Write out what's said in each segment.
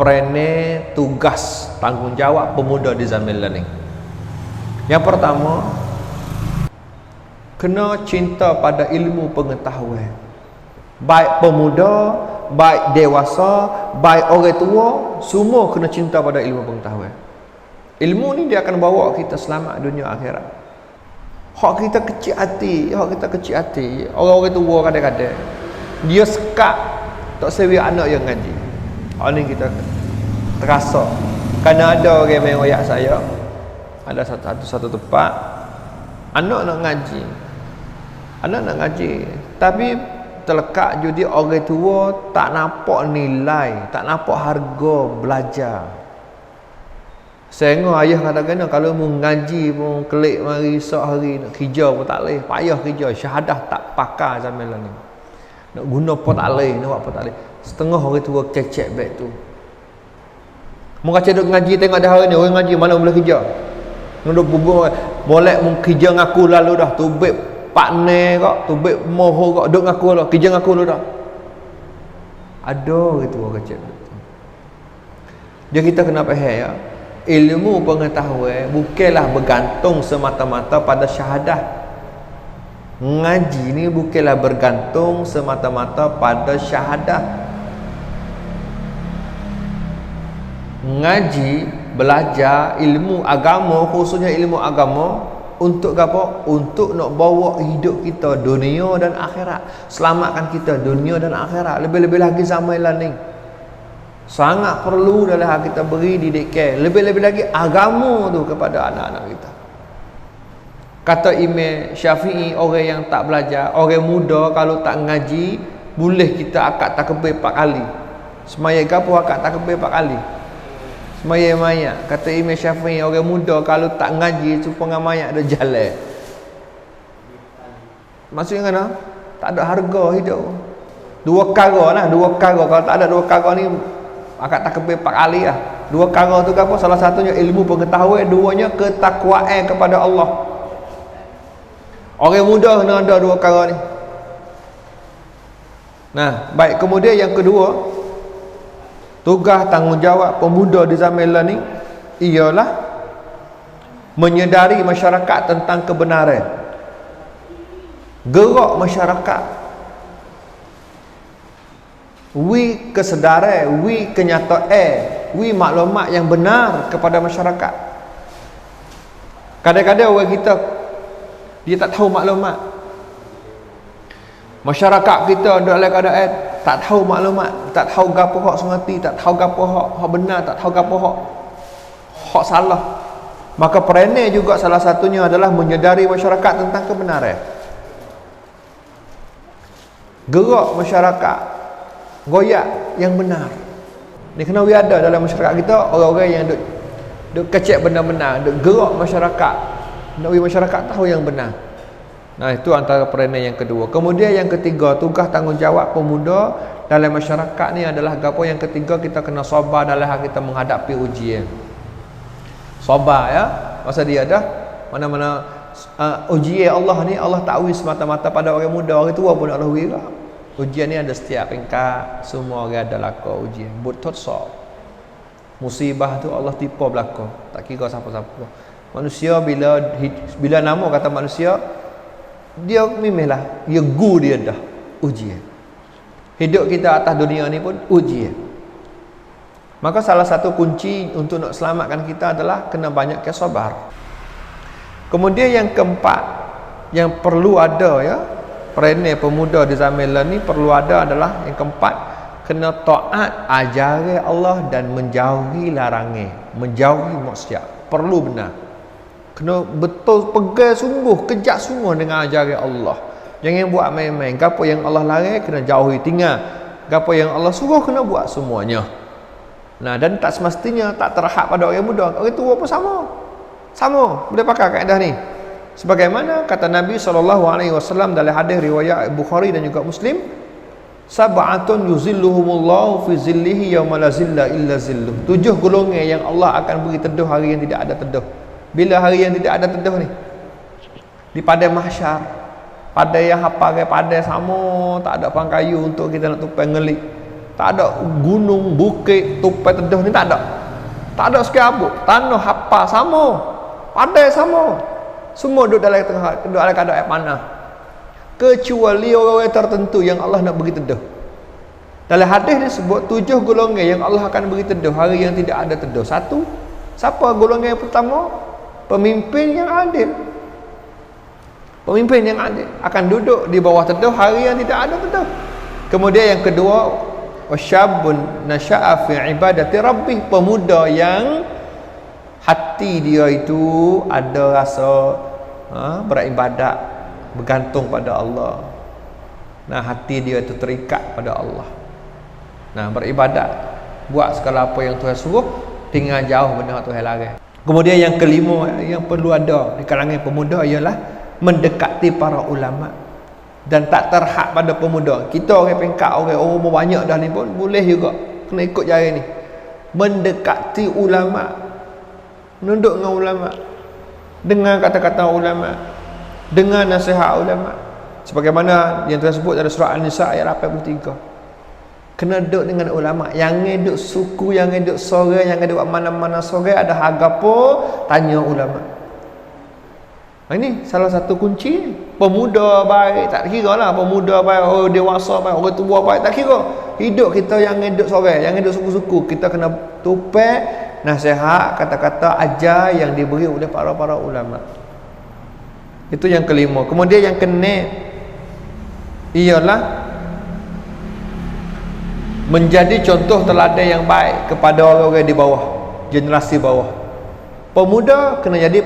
Peranan tugas tanggungjawab pemuda di zaman ni. Yang pertama, kena cinta pada ilmu pengetahuan. Baik pemuda, baik dewasa, baik orang tua, semua kena cinta pada ilmu pengetahuan. Ilmu ni dia akan bawa kita selamat dunia akhirat. Hak kita kecil hati, orang-orang tua kadang-kadang dia sekat tak sewi anak yang ngaji. Hak ni kita terasa. Kerana ada orang main royak saya, ada satu tempat anak nak ngaji, tapi terlekat jadi orang tua tak nampak nilai, tak nampak harga belajar. Sehingga ayah kata-kata kalau mau ngaji pun kelik mari esok hari nak kerja pun tak boleh, payah kerja, syahadah tak pakar zaman ni. Nak guna pun tak boleh, nak buat pun tak boleh. Setengah orang tua kecek back tu. Mu kacau duk ngaji tengok dah hari ni orang ngaji mana boleh kerja. Nak bubur molek mu kerja ngaku lalu dah, tubik partner kok, tubik moho kok duk ngaku lah, kerja ngaku lu dah. Ada orang tua kecek. Dia kita kena faham ya. Ilmu pengetahuan bukanlah bergantung semata-mata pada syahadah. Ngaji ni bukanlah bergantung semata-mata pada syahadah. Ngaji, belajar ilmu agama, khususnya ilmu agama untuk apa? Untuk nak bawa hidup kita dunia dan akhirat. Selamatkan kita dunia dan akhirat. Lebih-lebih lagi zaman ni. Sangat perlu dalam kita beri didikan lebih-lebih lagi agama tu kepada anak-anak kita. Kata Imam Syafi'i, orang yang tak belajar, orang muda kalau tak ngaji, boleh kita akad takbir 4 kali. Semaya gapo akad takbir 4 kali. Semaya mayat. Kata Imam Syafi'i, orang muda kalau tak ngaji supaya mayat ada jalan. Maksudnya kan? Tak ada harga hidup. Dua perkara. Kalau tak ada dua perkara ni akad takbir 4 kali lah. Dua perkara tu apa? Salah satunya ilmu pengetahuan, duanya ketakwaan kepada Allah. Orang muda kena ada dua perkara ni. Nah, baik, kemudian yang kedua, tugas tanggungjawab pemuda di zaman ni ialah menyedari masyarakat tentang kebenaran. Gerak masyarakat, kesedaran, kenyataan, maklumat yang benar kepada masyarakat. Kadang-kadang orang kita dia tak tahu maklumat. Masyarakat kita dalam keadaan tak tahu maklumat, tak tahu gapo hak semati, tak tahu gapo hak benar, tak tahu gapo hak salah. Maka peranan juga salah satunya adalah menyedari masyarakat tentang kebenaran. Gerak masyarakat, goyak yang benar. Ni kena ada dalam masyarakat kita orang-orang yang duk kecek benar-benar, duk gerak masyarakat, nak bagi masyarakat tahu yang benar. Nah, itu antara peranan yang kedua. Kemudian yang ketiga, tugas tanggungjawab pemuda dalam masyarakat ni adalah gapo? Yang ketiga, kita kena sabar dalam kita menghadapi ujian. Sabar ya. Masa dia dah mana-mana ujian Allah ni Allah tak uji semata-mata pada orang muda, orang tua pun Allah uji. Ujian ni ada setiap tingkat, semua orang ada laku ujian. Betul so. Musibah tu Allah tipu belaka, tak kira siapa-siapa. Manusia bila nama kata manusia, dia memanglah dia dia dah ujian. Hidup kita atas dunia ni pun ujian. Maka salah satu kunci untuk nak selamatkan kita adalah kena banyak sabar. Kemudian yang keempat yang perlu ada ya, peranan pemuda di zaman ni perlu ada adalah yang keempat, kena taat ajaran Allah dan menjauhi larangan, menjauhi maksiat. Perlu benar. Kena betul pegang sungguh, kejak sungguh dengan ajaran Allah. Jangan buat main-main. Gapo yang Allah larang kena jauhi, tinggal. Gapo yang Allah suruh kena buat semuanya. Nah, dan tak semestinya tak terhad pada orang muda. Orang tua pun sama boleh pakai kaedah ni. Sebagaimana kata Nabi SAW dalam hadis riwayat Bukhari dan juga Muslim, sab'atun yuzilluhumullahu fi zillihi yauma la zilla illa zilluh. 7 golongan yang Allah akan beri teduh hari yang tidak ada teduh. Bila hari yang tidak ada teduh ni? Di padang mahsyar. Padang yang hafal ke padang sama, tak ada pangkayu untuk kita nak tupai ngelik. Tak ada gunung, bukit, tupai teduh ni tak ada. Tak ada sekabut, tanah hapa sama. Padai sama. Semua duduk dalam tengah, duduk dalam keadaan panah. Kecuali orang-orang tertentu yang Allah nak beri teduh. Dalam hadis disebut 7 golongan yang Allah akan beri teduh hari yang tidak ada teduh. Satu, siapa golongan yang pertama? Pemimpin yang adil. Pemimpin yang adil akan duduk di bawah teduh hari yang tidak ada teduh. Kemudian yang kedua, wasyabun nasya'a fi ibadati rabbih, pemuda yang hati dia itu ada rasa beribadat, bergantung pada Allah. Nah, hati dia itu terikat pada Allah. Nah, beribadat, buat segala apa yang Tuhan suruh, tinggal jauh benda Tuhan larang. Kemudian yang kelima yang perlu ada di kalangan pemuda ialah mendekati para ulama dan tak terhad pada pemuda. Kita orang pengkat, orang banyak dah ni pun boleh juga kena ikut cara ni. Mendekati ulama, menunduk dengan ulama, dengar kata-kata ulama, dengar nasihat ulama. Sebagaimana yang Tuhan sebut dalam surah An-Nisa ayat 83. Kena duduk dengan ulama. Yang duduk suku, yang duduk sore, yang duduk mana-mana sore, ada harga pun tanya ulama. Ini salah satu kunci. Pemuda baik, tak kira lah pemuda baik, orang dewasa baik, orang tua baik, tak kira. Hidup kita yang duduk sore, yang duduk suku-suku, kita kena tupai nasihat, kata-kata ajar yang diberi oleh para ulama. Itu yang kelima. Kemudian yang keenam ialah menjadi contoh teladan yang baik kepada orang-orang di bawah, generasi bawah. Pemuda kena jadi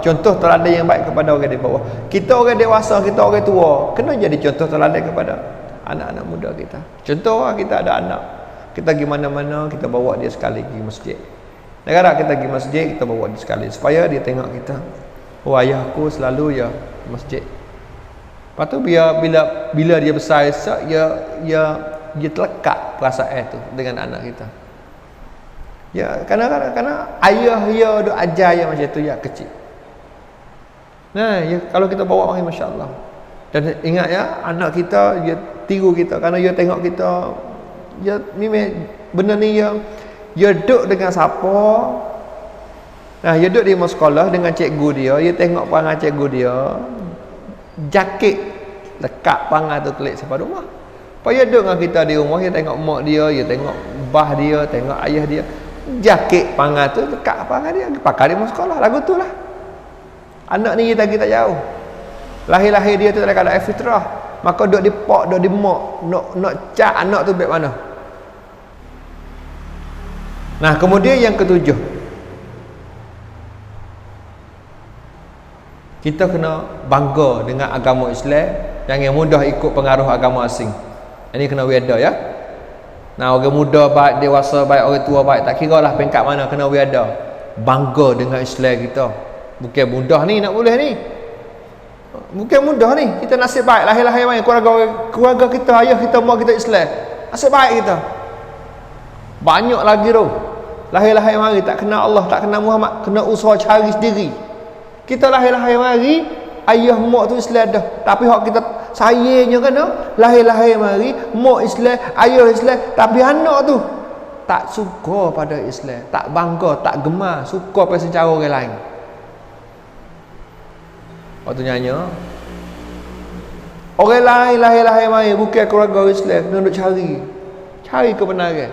contoh teladan yang baik kepada orang di bawah. Kita orang dewasa, kita orang tua, kena jadi contoh teladan kepada anak-anak muda kita. Contoh kita ada anak, kita pergi mana-mana, kita bawa dia sekali pergi masjid. Negara kita pergi masjid, kita bawa dia sekali supaya dia tengok kita. Oh, ayahku selalu ya masjid. Lepas tu bila dia besar, dia terlekat perasaan itu dengan anak kita. Ya, kerana ayah dia duk ajar dia macam tu ya kecil. Nah, ya, kalau kita bawa orang, masya-Allah. Dan ingat ya, anak kita dia tiru kita kerana dia tengok kita, dia benda ni dia duduk dengan siapa. Nah, dia duduk di sekolah dengan cikgu dia tengok perangai cikgu dia, jakit lekat perangai tu telik sampai rumah. Dia duduk dengan kita di rumah, dia tengok mak dia, dia tengok bah dia, tengok ayah dia, jakit pangan tu dekat pangan dia, pakai dia masuk sekolah. Lagu tu lah. Anak ni kita jauh. Lahir-lahir dia tu dalam keadaan fitrah. Maka duduk di pok, duduk di mak, nak cak anak tu baik mana. Nah, kemudian yang ketujuh, kita kena bangga dengan agama Islam, jangan mudah ikut pengaruh agama asing. Ini kena weda ya. Nah, orang muda baik, dewasa baik, orang tua baik, tak kira lah pengkat mana, kena weda. Bangga dengan Islam kita. Bukan mudah ni nak boleh ni. Bukan mudah ni. Kita nasib baik, lahir-lahir main keluarga kita, ayah kita, mak kita Islam. Nasib baik kita. Banyak lagi tu. Lahir-lahir mari tak kenal Allah, tak kenal Muhammad, kena usaha cari sendiri. Kita lahir-lahir mari, ayah mak tu Islam dah. Tapi hak kita sayangnya kena lahir-lahir mari, mak Islam, ayah Islam, tapi anak tu tak suka pada Islam, tak bangga, tak gemar, suka pasal cara orang lain. Waktu nyanyi, orang lain lahir-lahir mari bukan keluarga Islam, kena duk cari kebenaran.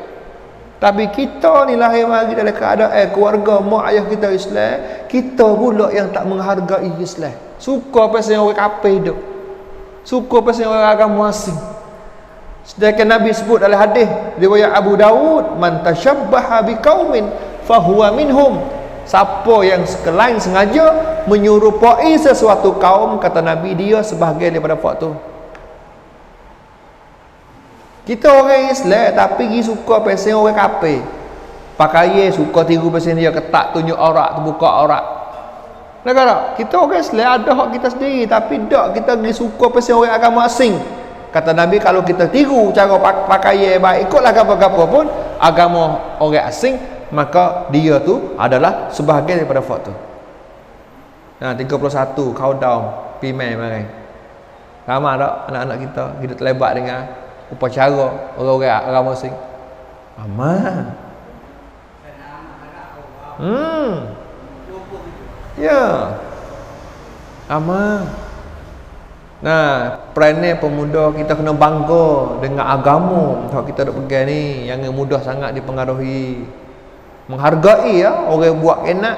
Tapi kita ni lahir mari dalam keadaan keluarga mak ayah kita Islam, kita pula yang tak menghargai Islam. Suka pasal orang kafir hidup, suka pasal orang agama asing. Sedangkan Nabi sebut dalam hadis riwayat Abu Dawud, man tashabbaha biqaumin fahuwa minhum. Siapa yang sekelain sengaja menyerupai sesuatu kaum, kata Nabi, dia sebahagian daripada puak tu. Kita orang Islam tapi pergi suka pasal orang kafir. Pakai suka tiru pasal dia, ketat tunjuk aurat, terbuka aurat. Negara kita orang Islam ada hak kita sendiri, tapi tak kita pergi suka pasal orang agama asing. Kata Nabi, kalau kita tiru cara pakai baik, ikutlah apa-apa pun agama orang asing, maka dia tu adalah sebahagian daripada fak tu. Nah, 31 countdown pimai mari. Ramai tak anak-anak kita hidup terlibat dengan upacara orang-orang agama asing. Aman. Ya. Aman. Nah, peranan pemuda kita kena bangga dengan agama kalau kita duk pegang ni, yang mudah sangat dipengaruhi. Menghargai ya orang buat kenak.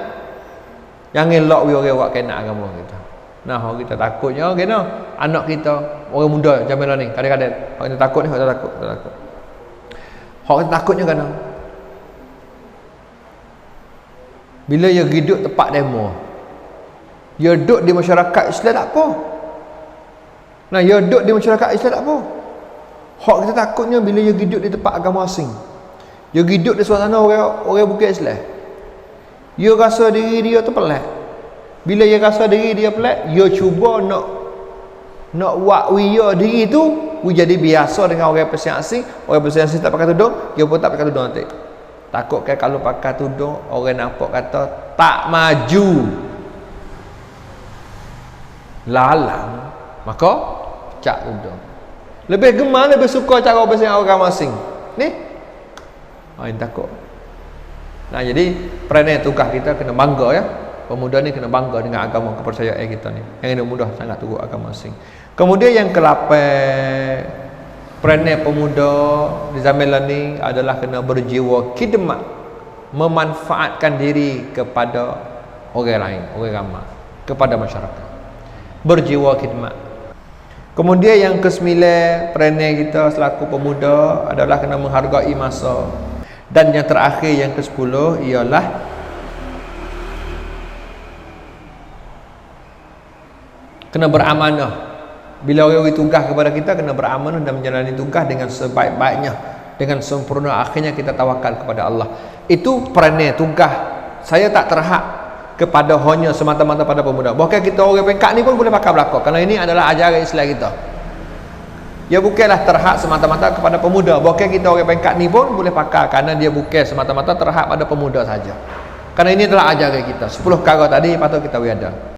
Jangan elok orang buat kenak agama kita. Nah, kita takutnya kena anak kita orang muda zaman ni kadang-kadang hak kita takut ni, hak kita takut. Hak kita takutnya kena bila dia hidup tempat demo, dia duduk di masyarakat Islam tak apa. Nah, dia duduk di masyarakat Islam tak apa. Hak kita takutnya bila dia hidup di tempat agama asing, dia hidup di suasana orang bukan Islam, dia rasa diri dia tu pelik. Bila dia rasa diri dia pelik, dia cuba nak buat wia diri tu jadi biasa dengan orang persian asing. Orang persian asing tak pakai tudung, dia pun tak pakai tudung nanti. Takut kan kalau pakai tudung, orang nampak kata tak maju, lalang, maka pecah tudung. Lebih gemar, lebih suka cara persian orang asing ni. Yang takut. Nah, jadi peranan tugas kita kena bangga ya. Pemuda ni kena bangga dengan agama kepercayaan kita ni. Yang ini mudah sangat turut agama asing. Kemudian yang ke-8, peranan pemuda di zaman ni adalah kena berjiwa khidmat, memanfaatkan diri kepada orang lain, orang ramai, kepada masyarakat. Berjiwa khidmat. Kemudian yang ke-9, peranan kita selaku pemuda adalah kena menghargai masa. Dan yang terakhir, yang ke-10 ialah kena beramanah. Bila orang beri tugas kepada kita, kena beramanah dan menjalani tugas dengan sebaik-baiknya, dengan sempurna. Akhirnya kita tawakal kepada Allah. Itu peranan tugas. Saya tak terhad kepada hanya semata-mata pada pemuda. Bahkan kita orang pengkat ni pun boleh pakai belakang, kerana ini adalah ajaran Islam kita. Dia bukanlah terhad semata-mata kepada pemuda. Bahkan kita orang pengkat ni pun boleh pakai, kerana dia bukan semata-mata terhad pada pemuda saja. Kerana ini adalah ajaran kita. 10 perkara tadi patut kita ada.